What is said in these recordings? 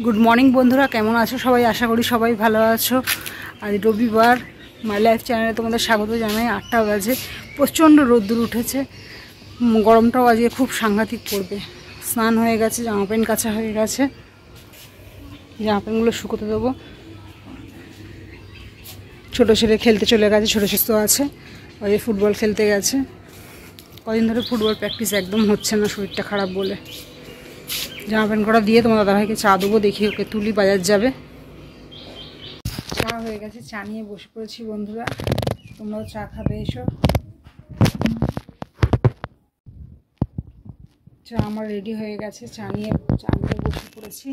Good morning বন্ধুরা, কেমন আছো সবাই? আশা করি সবাই ভালো আছো। আজ রবিবার, মাই লাইফ চ্যানেলে তোমাদের স্বাগত জানাই। 8টা বাজে, প্রচণ্ড রোদ্দুর উঠেছে, গরমটাও আজকে খুব সাংঘাতিক পড়বে। স্নান হয়ে গেছে, জামা প্যান্ট কাচা হয়ে গেছে, জামা প্যান্টগুলো শুকোতে দেবো। ছোটো ছেলে খেলতে চলে গেছে, ছোটো সুস্থ আছে, ওই ফুটবল খেলতে গেছে। কদিন ধরে ফুটবল প্র্যাকটিস একদম হচ্ছে না, শরীরটা খারাপ বলে। জামা প্যান্ট করা দিয়ে তোমার দাদাভাইকে চা দেবো, দেখি ওকে তুলি, বাজার যাবে। চা হয়ে গেছে, চা নিয়ে বসে পড়েছি বন্ধুরা, তোমরাও চা খাবে এসো। চা আমার রেডি হয়ে গেছে, চা নিয়ে বসে পড়েছি।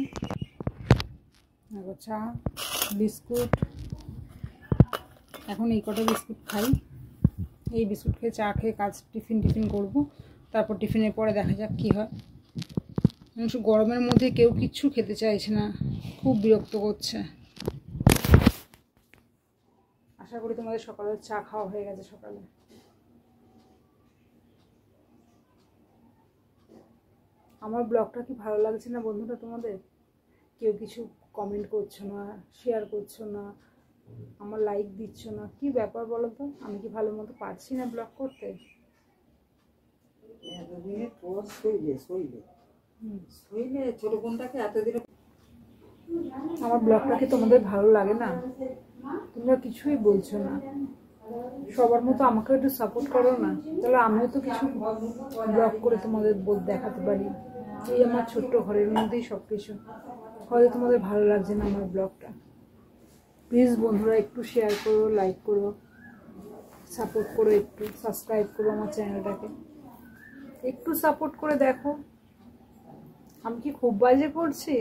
চা, বিস্কুট, এখন এই কটা বিস্কুট খাই। এই বিস্কুট খেয়ে চা খেয়ে টিফিন করবো, তারপর টিফিনের পরে দেখা যাক কী হয়। গরমের মধ্যে কেউ কিচ্ছু খেতে চাইছে না, খুব বিরক্ত করছে। আশা করি তোমাদের সকালে চা খাওয়া হয়ে গেছে। সকালে আমার ব্লগটা কি ভালো লাগছে না বন্ধুরা তোমাদের? কেউ কিছু কমেন্ট করছো না, শেয়ার করছো না, আমার লাইক দিচ্ছ না, কি ব্যাপার বলো তো? আমি কি ভালো মতো পারছি না ব্লগ করতে? আমার ব্লগটা কি তোমাদের ভালো লাগে না? তোমরা কিছুই বলছো না। সবার মতো আমাকে একটু সাপোর্ট করো না, তাহলে আমিও তো কিছু ব্লগ করে তোমাদের দেখাতে পারি। এই আমার ছোট্ট ঘরের মধ্যেই সব কিছু। হয়তো তোমাদের ভালো লাগছে না আমার ব্লগটা। প্লিজ বন্ধুরা, একটু শেয়ার করো, লাইক করো, সাপোর্ট করো, একটু সাবস্ক্রাইব করো আমার চ্যানেলটাকে, একটু সাপোর্ট করে দেখো। আমি কি খুব বাজে করছি?